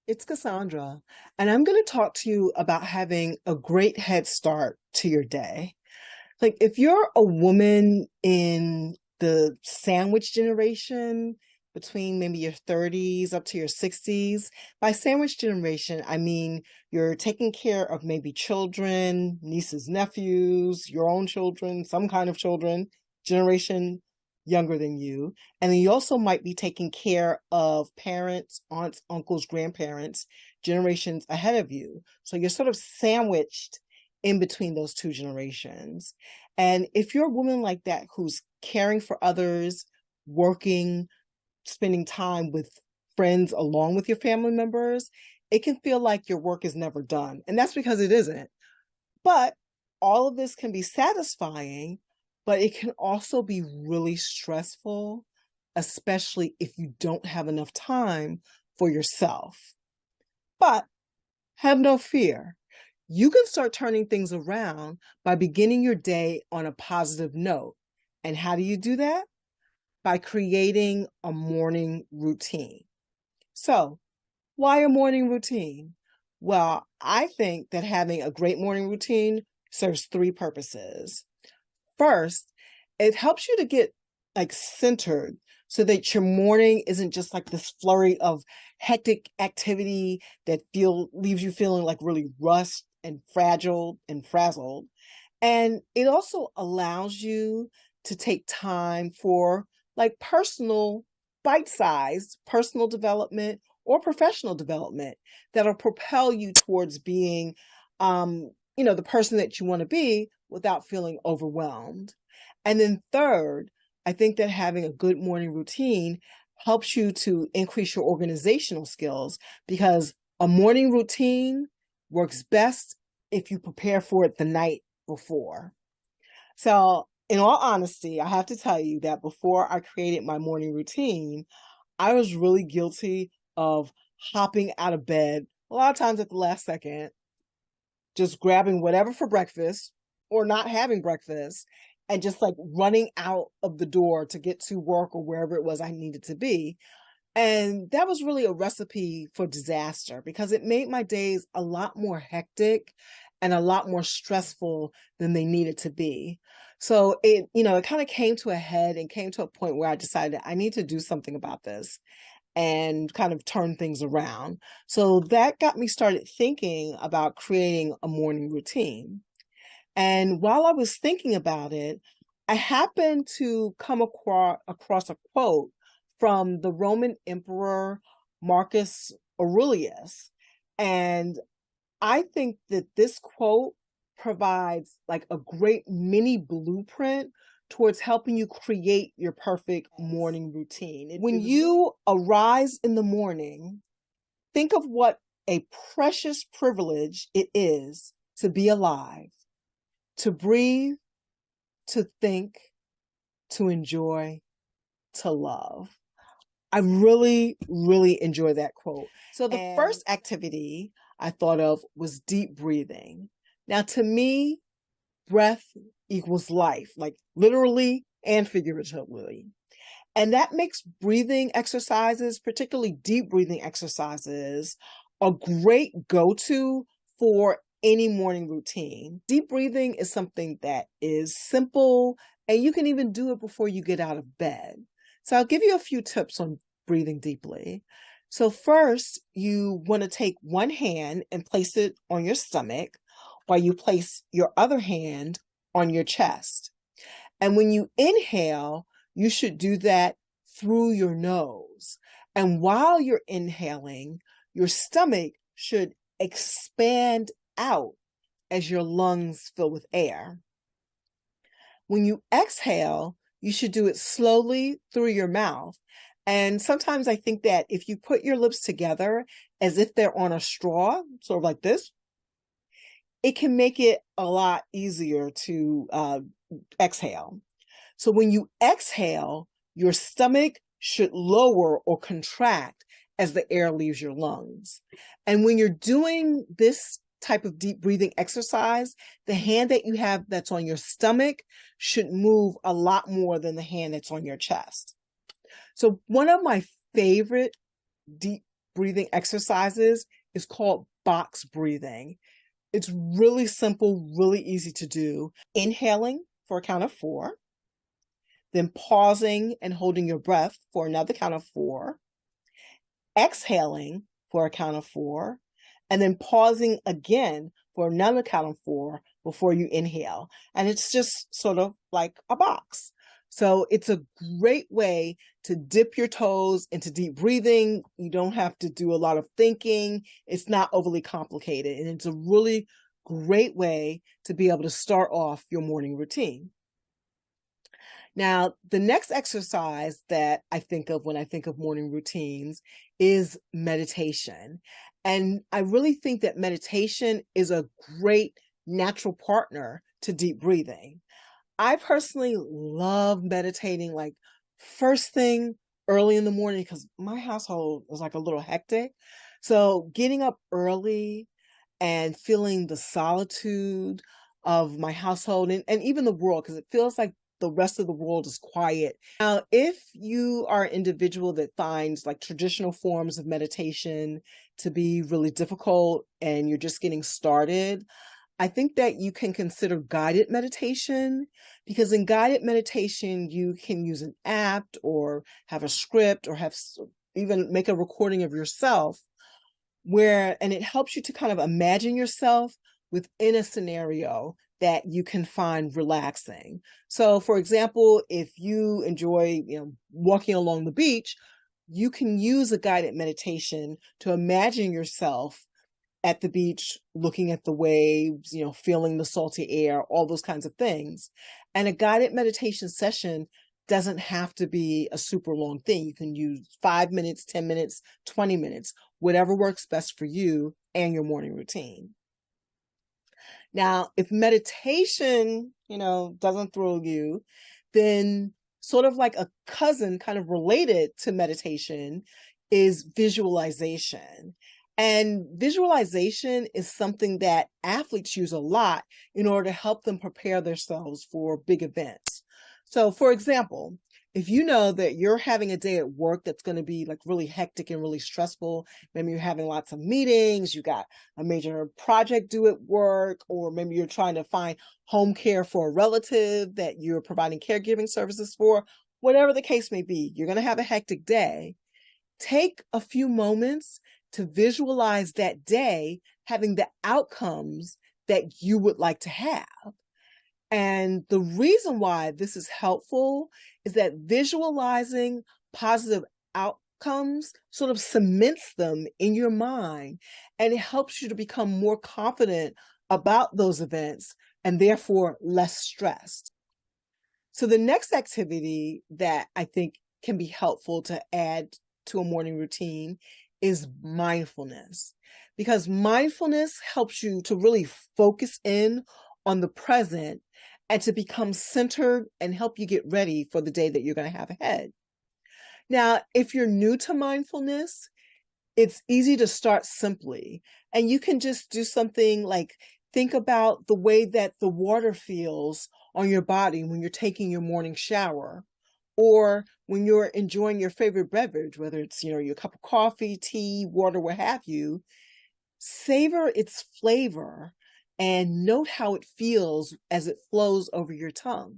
It's Cassandra, and I'm going to talk to you about having a great head start to your day. Like, if you're a woman in the sandwich generation, between maybe your 30s up to your 60s, by sandwich generation, I mean you're taking care of maybe children, nieces, nephews, your own children, some kind of children, generation younger than you. And then you also might be taking care of parents, aunts, uncles, grandparents, generations ahead of you. So you're sort of sandwiched in between those two generations. And if you're a woman like that who's caring for others, working, spending time with friends along with your family members, it can feel like your work is never done. And that's because it isn't. But all of this can be satisfying, but it can also be really stressful, especially if you don't have enough time for yourself. But have no fear. You can start turning things around by beginning your day on a positive note. And how do you do that? By creating a morning routine. So, why a morning routine? Well, I think that having a great morning routine serves three purposes. First, it helps you to get like centered so that your morning isn't just like this flurry of hectic activity that leaves you feeling like really rushed and fragile and frazzled. And it also allows you to take time for like personal, bite-sized personal development or professional development that'll propel you towards being, the person that you want to be without feeling overwhelmed. And then third, I think that having a good morning routine helps you to increase your organizational skills because a morning routine works best if you prepare for it the night before. So, in all honesty, I have to tell you that before I created my morning routine, I was really guilty of hopping out of bed a lot of times at the last second, just grabbing whatever for breakfast or not having breakfast and just like running out of the door to get to work or wherever it was I needed to be. And that was really a recipe for disaster because it made my days a lot more hectic and a lot more stressful than they needed to be. So it kind of came to a head and came to a point where I decided I need to do something about this and kind of turn things around. So that got me started thinking about creating a morning routine. And while I was thinking about it, I happened to come across a quote from the Roman Emperor Marcus Aurelius. And I think that this quote provides like a great mini blueprint towards helping you create your perfect morning routine. When you arise in the morning, think of what a precious privilege it is to be alive, to breathe, to think, to enjoy, to love. I really, really enjoy that quote. So the first activity I thought of was deep breathing. Now, to me, breath equals life, like literally and figuratively. And that makes breathing exercises, particularly deep breathing exercises, a great go-to for any morning routine. Deep breathing is something that is simple, and you can even do it before you get out of bed. So I'll give you a few tips on breathing deeply. So first, you want to take one hand and place it on your stomach while you place your other hand on your chest. And when you inhale, you should do that through your nose. And while you're inhaling, your stomach should expand out as your lungs fill with air. When you exhale, you should do it slowly through your mouth. And sometimes I think that if you put your lips together as if they're on a straw, sort of like this, it can make it a lot easier to exhale. So when you exhale, your stomach should lower or contract as the air leaves your lungs. And when you're doing this type of deep breathing exercise, the hand that you have that's on your stomach should move a lot more than the hand that's on your chest. So one of my favorite deep breathing exercises is called box breathing. It's really simple, really easy to do. Inhaling for a count of 4, then pausing and holding your breath for another count of 4, exhaling for a count of 4, and then pausing again for another count of 4 before you inhale. And it's just sort of like a box. So it's a great way to dip your toes into deep breathing. You don't have to do a lot of thinking. It's not overly complicated. And it's a really great way to be able to start off your morning routine. Now, the next exercise that I think of when I think of morning routines is meditation. And I really think that meditation is a great natural partner to deep breathing. I personally love meditating like first thing early in the morning because my household is like a little hectic. So getting up early and feeling the solitude of my household and even the world, because it feels like the rest of the world is quiet. Now, if you are an individual that finds like traditional forms of meditation to be really difficult and you're just getting started, I think that you can consider guided meditation, because in guided meditation, you can use an app or have a script or even make a recording of yourself and it helps you to kind of imagine yourself within a scenario that you can find relaxing. So for example, if you enjoy, walking along the beach, you can use a guided meditation to imagine yourself at the beach, looking at the waves, feeling the salty air, all those kinds of things. And a guided meditation session doesn't have to be a super long thing. You can use 5 minutes, 10 minutes, 20 minutes, whatever works best for you and your morning routine. Now, if meditation, doesn't thrill you, then sort of like a cousin kind of related to meditation is visualization. And visualization is something that athletes use a lot in order to help them prepare themselves for big events. So for example, if you know that you're having a day at work that's going to be like really hectic and really stressful, maybe you're having lots of meetings, you got a major project due at work, or maybe you're trying to find home care for a relative that you're providing caregiving services for, whatever the case may be, you're going to have a hectic day. Take a few moments to visualize that day having the outcomes that you would like to have. And the reason why this is helpful is that visualizing positive outcomes sort of cements them in your mind, and it helps you to become more confident about those events and therefore less stressed. So the next activity that I think can be helpful to add to a morning routine is mindfulness, because mindfulness helps you to really focus in on the present and to become centered and help you get ready for the day that you're going to have ahead. Now, if you're new to mindfulness, it's easy to start simply, and you can just do something like think about the way that the water feels on your body when you're taking your morning shower, or when you're enjoying your favorite beverage, whether it's, your cup of coffee, tea, water, what have you. Savor its flavor and note how it feels as it flows over your tongue.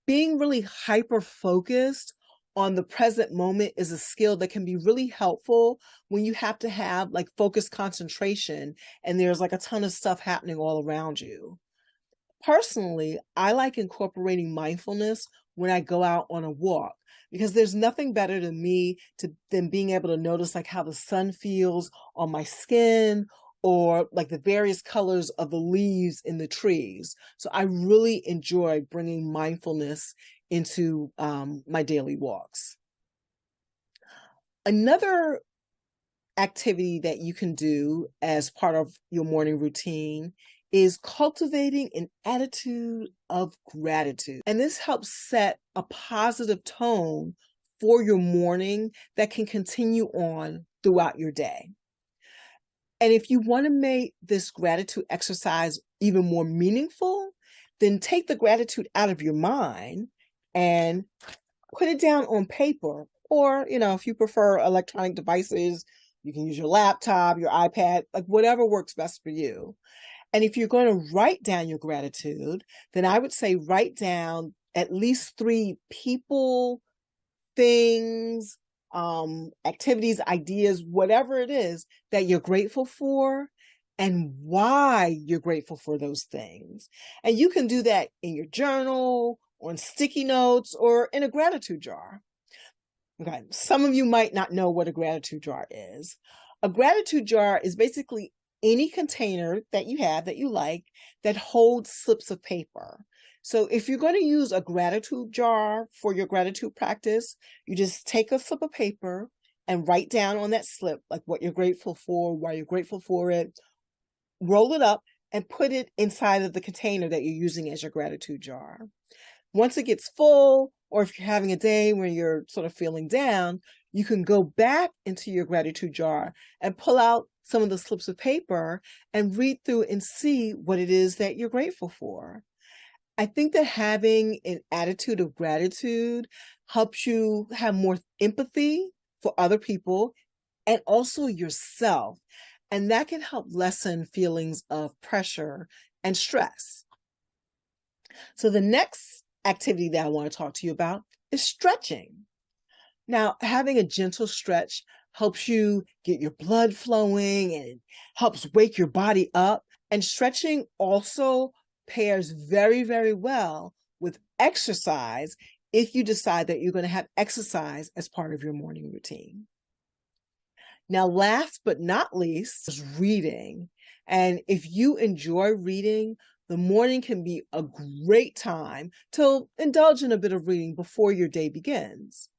Being really hyper-focused on the present moment is a skill that can be really helpful when you have to have like focused concentration and there's like a ton of stuff happening all around you. Personally, I like incorporating mindfulness when I go out on a walk, because there's nothing better than being able to notice like how the sun feels on my skin, or like the various colors of the leaves in the trees. So I really enjoy bringing mindfulness into my daily walks. Another activity that you can do as part of your morning routine is cultivating an attitude of gratitude. And this helps set a positive tone for your morning that can continue on throughout your day. And if you want to make this gratitude exercise even more meaningful, then take the gratitude out of your mind and put it down on paper, or, if you prefer electronic devices, You can use your laptop, your iPad, like whatever works best for you. And if you're going to write down your gratitude, then I would say write down at least 3 people, things, activities, ideas, whatever it is that you're grateful for and why you're grateful for those things. And you can do that in your journal, on sticky notes, or in a gratitude jar. Okay, some of you might not know what a gratitude jar is. A gratitude jar is basically any container that you have that you like that holds slips of paper. So if you're going to use a gratitude jar for your gratitude practice, you just take a slip of paper and write down on that slip like what you're grateful for, why you're grateful for it, roll it up and put it inside of the container that you're using as your gratitude jar. Once it gets full, or if you're having a day where you're sort of feeling down, you can go back into your gratitude jar and pull out some of the slips of paper and read through and see what it is that you're grateful for. I think that having an attitude of gratitude helps you have more empathy for other people and also yourself. And that can help lessen feelings of pressure and stress. So the next activity that I want to talk to you about is stretching. Now, having a gentle stretch helps you get your blood flowing and helps wake your body up. And stretching also pairs very, very well with exercise if you decide that you're going to have exercise as part of your morning routine. Now, last but not least is reading. And if you enjoy reading, the morning can be a great time to indulge in a bit of reading before your day begins.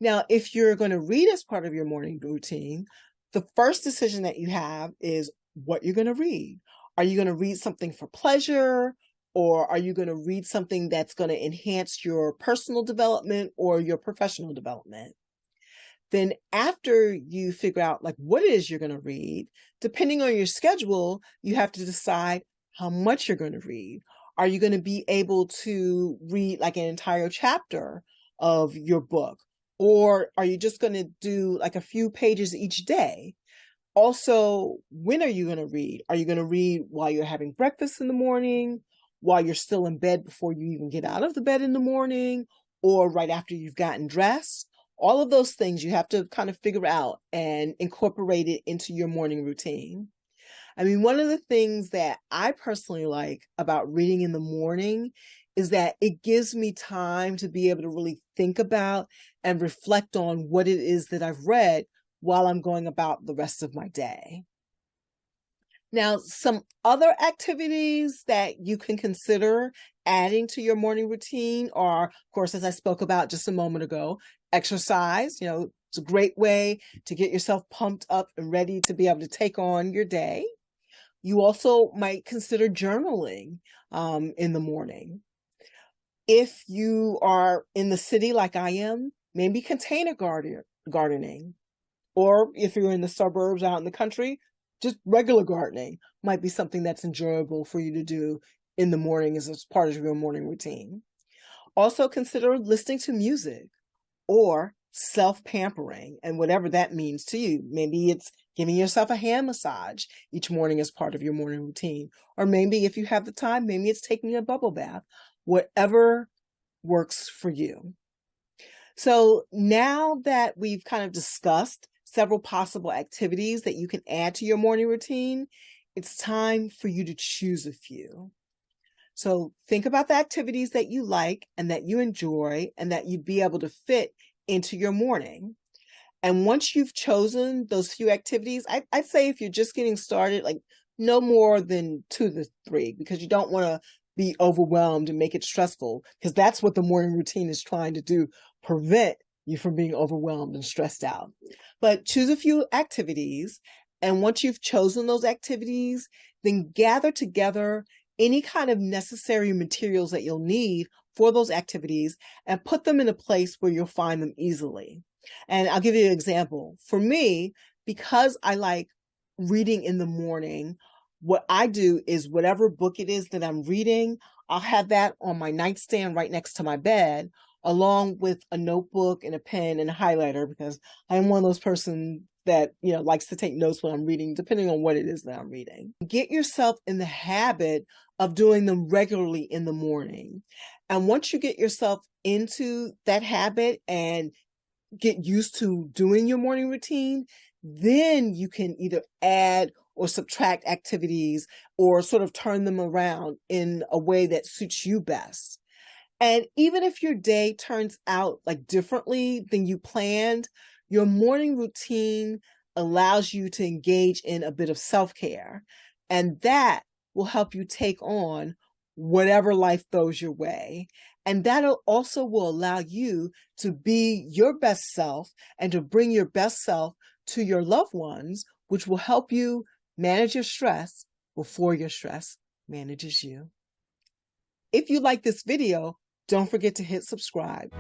Now, if you're going to read as part of your morning routine, the first decision that you have is what you're going to read. Are you going to read something for pleasure, or are you going to read something that's going to enhance your personal development or your professional development? Then after you figure out like what it is you're going to read, depending on your schedule, you have to decide how much you're going to read. Are you going to be able to read like an entire chapter of your book? Or are you just going to do like a few pages each day? Also, when are you going to read? Are you going to read while you're having breakfast in the morning, while you're still in bed before you even get out of the bed in the morning, or right after you've gotten dressed? All of those things you have to kind of figure out and incorporate it into your morning routine. I mean, one of the things that I personally like about reading in the morning is that it gives me time to be able to really think about and reflect on what it is that I've read while I'm going about the rest of my day. Now, some other activities that you can consider adding to your morning routine are, of course, as I spoke about just a moment ago, exercise. It's a great way to get yourself pumped up and ready to be able to take on your day. You also might consider journaling in the morning. If you are in the city like I am, maybe container gardening. Or if you're in the suburbs out in the country, just regular gardening might be something that's enjoyable for you to do in the morning as part of your morning routine. Also consider listening to music or self-pampering, and whatever that means to you. Maybe it's giving yourself a hand massage each morning as part of your morning routine. Or maybe if you have the time, maybe it's taking a bubble bath. Whatever works for you. So now that we've kind of discussed several possible activities that you can add to your morning routine, it's time for you to choose a few. So think about the activities that you like and that you enjoy and that you'd be able to fit into your morning. And once you've chosen those few activities, I'd say if you're just getting started, like no more than 2 to 3, because you don't want to be overwhelmed and make it stressful, because that's what the morning routine is trying to do, prevent you from being overwhelmed and stressed out. But choose a few activities. And once you've chosen those activities, then gather together any kind of necessary materials that you'll need for those activities and put them in a place where you'll find them easily. And I'll give you an example. For me, because I like reading in the morning, what I do is whatever book it is that I'm reading, I'll have that on my nightstand right next to my bed, along with a notebook and a pen and a highlighter, because I'm one of those that, likes to take notes when I'm reading, depending on what it is that I'm reading. Get yourself in the habit of doing them regularly in the morning. And once you get yourself into that habit and get used to doing your morning routine, then you can either add or subtract activities or sort of turn them around in a way that suits you best. And even if your day turns out like differently than you planned, your morning routine allows you to engage in a bit of self-care. And that will help you take on whatever life throws your way. And that also will allow you to be your best self and to bring your best self to your loved ones, which will help you manage your stress before your stress manages you. If you like this video, don't forget to hit subscribe.